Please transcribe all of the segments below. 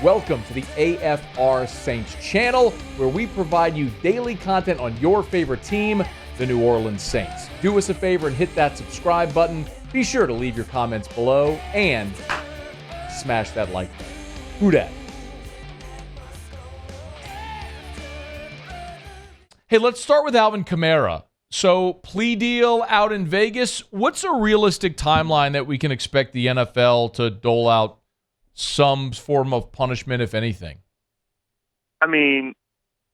Welcome to the AFR Saints channel, where we provide you daily content on your favorite team, the New Orleans Saints. Do us a favor and hit that subscribe button. Be sure to leave your comments below and smash that like button. Who dat? Hey, let's start with Alvin Kamara. So, plea deal out in Vegas. What's a realistic timeline that we can expect the NFL to dole out some form of punishment, if anything? I mean,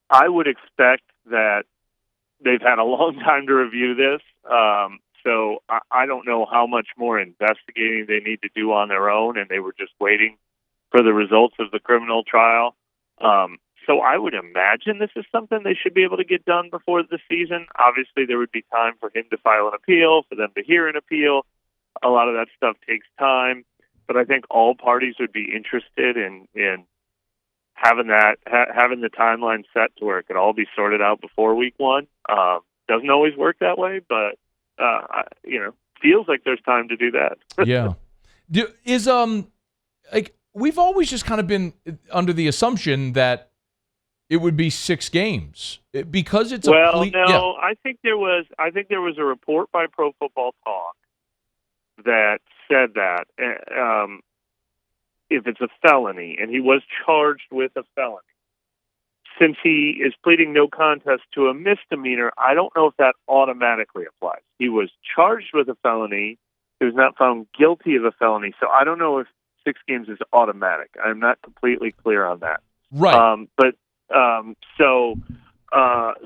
I would expect that they've had a long time to review this. So I don't know how much more investigating they need to do on their own, and they were just waiting for the results of the criminal trial. So I would imagine this is something they should be able to get done before the season. Obviously, there would be time for him to file an appeal, for them to hear an appeal. A lot of that stuff takes time. But I think all parties would be interested in having the timeline set to where it could all be sorted out before week one. Doesn't always work that way, but feels like there's time to do that. Yeah. We've always just kind of been under the assumption that it would be 6 games because it's I think there was a report by Pro Football Talk that said that if it's a felony, and he was charged with a felony, since he is pleading no contest to a misdemeanor, I don't know if that automatically applies. He was charged with a felony. He was not found guilty of a felony. So I don't know if 6 games is automatic. I'm not completely clear on that. Right. So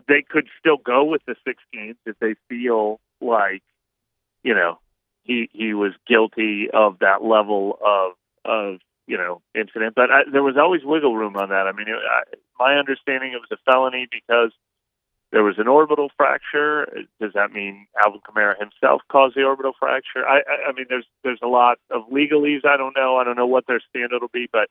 they could still go with the 6 games if they feel like, he was guilty of that level of incident. But there was always wiggle room on that. I mean, my understanding, it was a felony because there was an orbital fracture. Does that mean Alvin Kamara himself caused the orbital fracture? I mean, there's a lot of legalese. I don't know. I don't know what their standard will be, but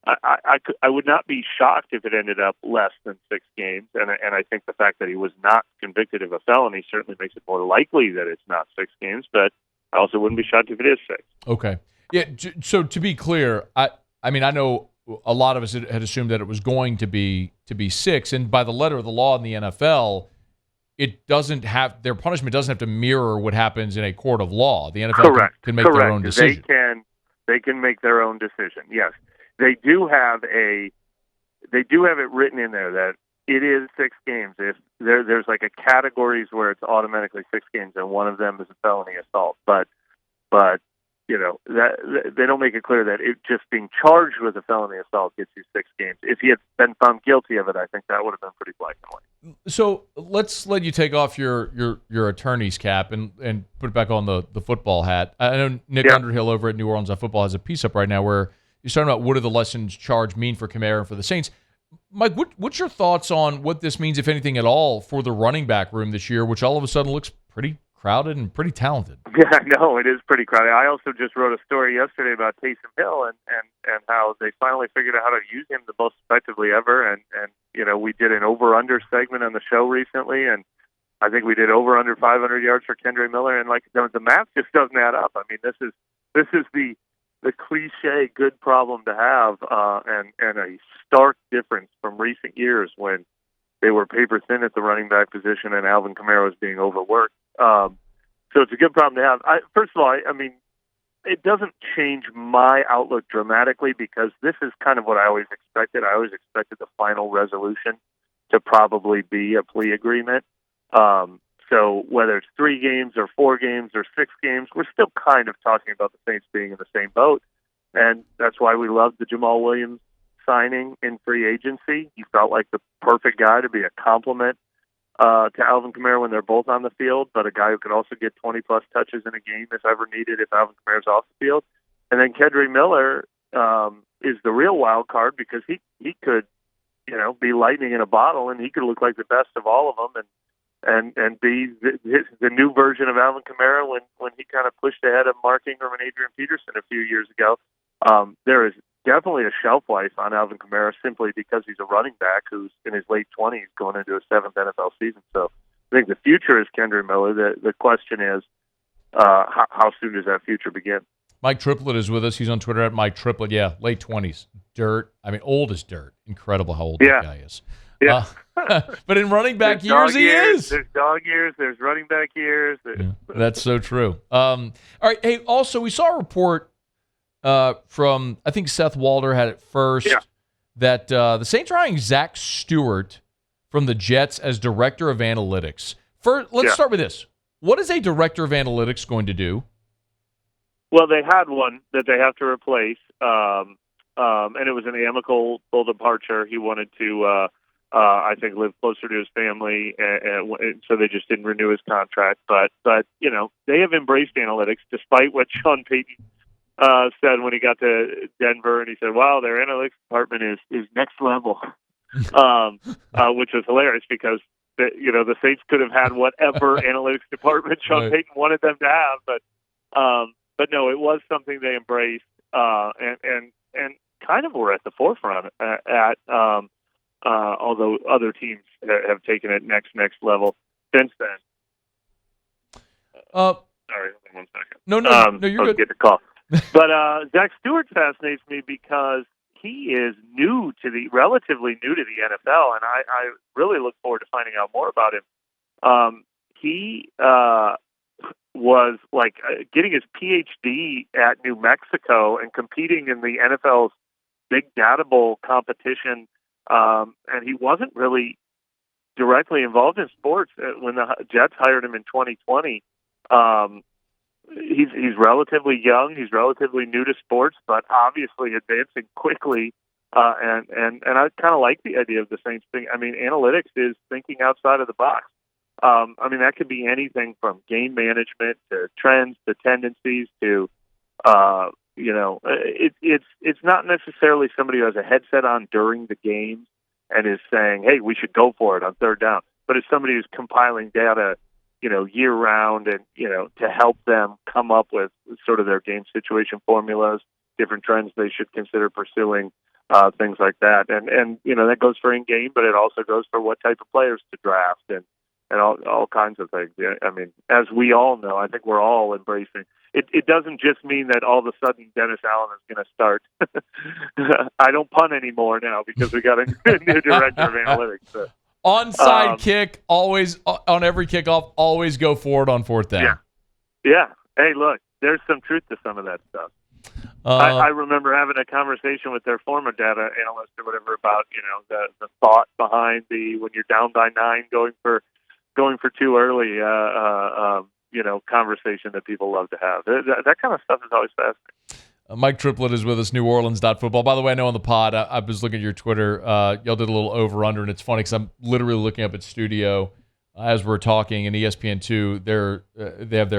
I would not be shocked if it ended up less than 6 games. And I think the fact that he was not convicted of a felony certainly makes it more likely that it's not 6 games, but I also wouldn't be shocked if it is 6. Okay. Yeah, so to be clear, I mean, I know a lot of us had assumed that it was going to be 6, and by the letter of the law in the NFL, their punishment doesn't have to mirror what happens in a court of law. The NFL can make their own decision. They can make their own decision. Yes, they do have it written in there that it is 6 games. If there's like a categories where it's automatically 6 games, and one of them is a felony assault. But that they don't make it clear that it just being charged with a felony assault gets you 6 games. If he had been found guilty of it, I think that would have been pretty black and white. So let's let you take off your attorney's cap and put it back on the football hat. I know Nick Underhill over at neworleans.football has a piece up right now where he's talking about what do the lessons charged mean for Kamara and for the Saints. Mike, what's your thoughts on what this means, if anything at all, for the running back room this year, which all of a sudden looks pretty crowded and pretty talented? Yeah, no, it is pretty crowded. I also just wrote a story yesterday about Taysom Hill and how they finally figured out how to use him the most effectively ever. And we did an over-under segment on the show recently, and I think we did over-under 500 yards for Kendre Miller. And the math just doesn't add up. I mean, this is the cliche good problem to have, and a stark difference from recent years when they were paper thin at the running back position and Alvin Kamara was being overworked. So it's a good problem to have. First of all, I mean, it doesn't change my outlook dramatically because this is kind of what I always expected. I always expected the final resolution to probably be a plea agreement. So whether it's 3 games or 4 games or 6 games, we're still kind of talking about the Saints being in the same boat. And that's why we loved the Jamal Williams signing in free agency. He felt like the perfect guy to be a complement to Alvin Kamara when they're both on the field, but a guy who could also get 20-plus touches in a game if ever needed if Alvin Kamara's off the field. And then Kendre Miller is the real wild card because he could, be lightning in a bottle, and he could look like the best of all of them and be the new version of Alvin Kamara when he kind of pushed ahead of Mark Ingram and Adrian Peterson a few years ago. There is definitely a shelf life on Alvin Kamara simply because he's a running back who's in his late 20s going into his 7th NFL season. So I think the future is Kendre Miller. The question is, how soon does that future begin? Mike Triplett is with us. He's on Twitter at Mike Triplett. Yeah, late 20s. dirt. I mean, old as dirt. Incredible how old Yeah. that guy is. Yeah. But in running back There's years, he is. There's dog years. There's running back years. Yeah, that's so true. All right. Hey, also, we saw a report from, I think Seth Walder had it first, that the Saints are hiring Zach Stewart from the Jets as director of analytics. Let's start with this. What is a director of analytics going to do? Well, they had one that they have to replace, and it was an amicable departure. He wanted to, I think, live closer to his family, and so they just didn't renew his contract. But they have embraced analytics, despite what Sean Payton said when he got to Denver, and he said, "Wow, their analytics department is next level," which was hilarious because the Saints could have had whatever analytics department Sean Payton wanted them to have, but no, it was something they embraced, and kind of were at the forefront at. Although other teams have taken it next level since then. Sorry, one second. No, you're good. Get the call. But Zach Stewart fascinates me because he is relatively new to the NFL, and I really look forward to finding out more about him. He was getting his PhD at New Mexico and competing in the NFL's Big Data Bowl competition. And he wasn't really directly involved in sports when the Jets hired him in 2020. He's relatively young. He's relatively new to sports, but obviously advancing quickly. And I kind of like the idea of the Saints thing. I mean, analytics is thinking outside of the box. I mean, that could be anything from game management to trends to tendencies to it's not necessarily somebody who has a headset on during the game and is saying, "Hey, we should go for it on third down." But it's somebody who's compiling data, year round, and to help them come up with sort of their game situation formulas, different trends they should consider pursuing, things like that. And that goes for in game, but it also goes for what type of players to draft and all kinds of things. I mean, as we all know, I think we're all embracing. It doesn't just mean that all of a sudden Dennis Allen is going to start. I don't punt anymore now because we got a new director of analytics. Onside kick, always on every kickoff, always go forward on fourth down. Yeah. Hey, look, there's some truth to some of that stuff. I remember having a conversation with their former data analyst or whatever about the thought behind when you're down by 9 going for too early. Conversation that people love to have. That kind of stuff is always fascinating. Mike Triplett is with us, neworleans.football. By the way, I know on the pod, I was looking at your Twitter. Y'all did a little over-under, and it's funny because I'm literally looking up at studio as we're talking, and ESPN2, they have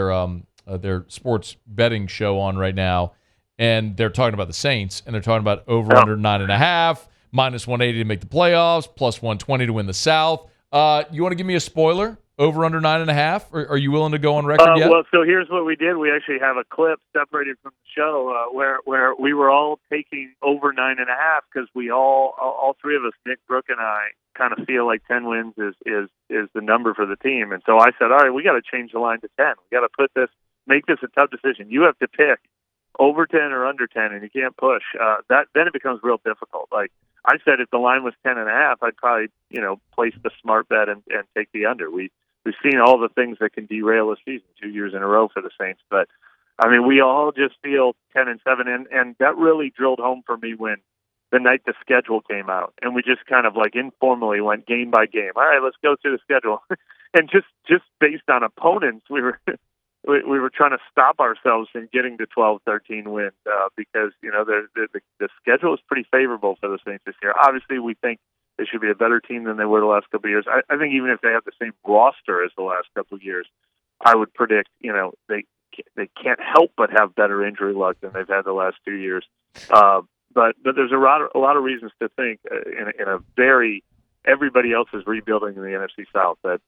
their sports betting show on right now, and they're talking about the Saints, and they're talking about over-under 9.5, minus 180 to make the playoffs, plus 120 to win the South. You want to give me a spoiler? Over under 9.5? Or are you willing to go on record yet? Well, so here's what we did. We actually have a clip separated from the show where we were all taking over 9.5 because we all three of us, Nick, Brooke, and I, kind of feel like 10 wins is the number for the team. And so I said, all right, we got to change the line to 10. We got to make this a tough decision. You have to pick over 10 or under 10, and you can't push. Then it becomes real difficult. Like I said, if the line was 10.5, I'd probably place the smart bet and take the under. We've seen all the things that can derail a season 2 years in a row for the Saints. But, I mean, we all just feel 10-7. And that really drilled home for me when the night the schedule came out. And we just kind of informally went game by game. All right, let's go through the schedule. And just based on opponents, we were trying to stop ourselves from getting to 12-13 wins because, the schedule is pretty favorable for the Saints this year. Obviously, we think they should be a better team than they were the last couple of years. I think even if they have the same roster as the last couple of years, I would predict, they can't help but have better injury luck than they've had the last 2 years. But there's a lot of reasons to think in a very everybody else is rebuilding in the NFC South that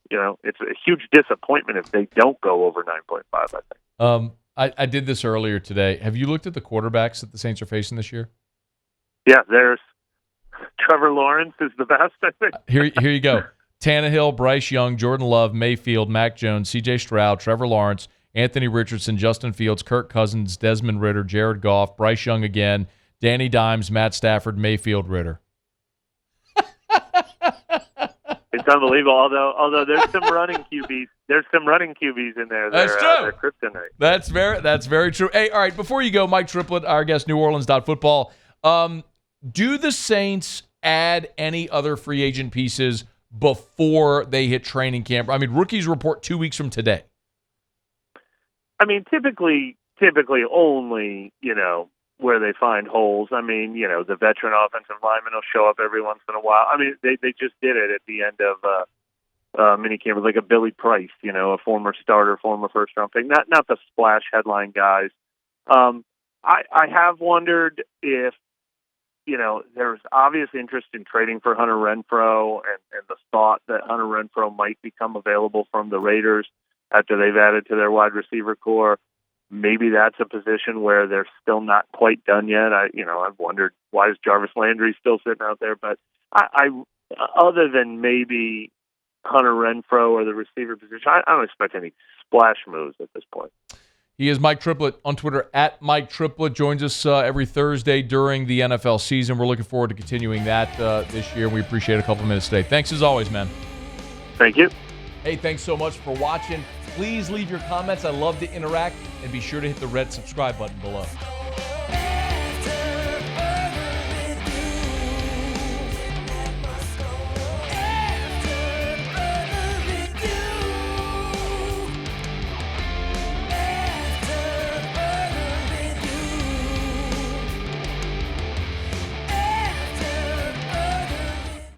it's a huge disappointment if they don't go over 9.5. I think. I did this earlier today. Have you looked at the quarterbacks that the Saints are facing this year? Yeah, there's Trevor Lawrence is the best, I think. Here you go. Tannehill, Bryce Young, Jordan Love, Mayfield, Mac Jones, C.J. Stroud, Trevor Lawrence, Anthony Richardson, Justin Fields, Kirk Cousins, Desmond Ridder, Jared Goff, Bryce Young again, Danny Dimes, Matt Stafford, Mayfield, Ritter. It's unbelievable. Although there's some running QBs. There's some running QBs in there. That's true. They're kryptonite. That's very true. Hey, all right. Before you go, Mike Triplett, our guest, neworleans.football. Do the Saints add any other free agent pieces before they hit training camp? I mean, rookies report 2 weeks from today. I mean, typically only, where they find holes. I mean, the veteran offensive lineman will show up every once in a while. I mean, they just did it at the end of minicamp, like a Billy Price, a former starter, former first-round pick. Not the splash headline guys. I have wondered if, there's obvious interest in trading for Hunter Renfrow and the thought that Hunter Renfrow might become available from the Raiders after they've added to their wide receiver core. Maybe that's a position where they're still not quite done yet. I've wondered, why is Jarvis Landry still sitting out there? But I other than maybe Hunter Renfrow or the receiver position, I don't expect any splash moves at this point. He is Mike Triplett on Twitter, at Mike Triplett. Joins us every Thursday during the NFL season. We're looking forward to continuing that this year. We appreciate a couple minutes today. Thanks as always, man. Thank you. Hey, thanks so much for watching. Please leave your comments. I love to interact. And be sure to hit the red subscribe button below.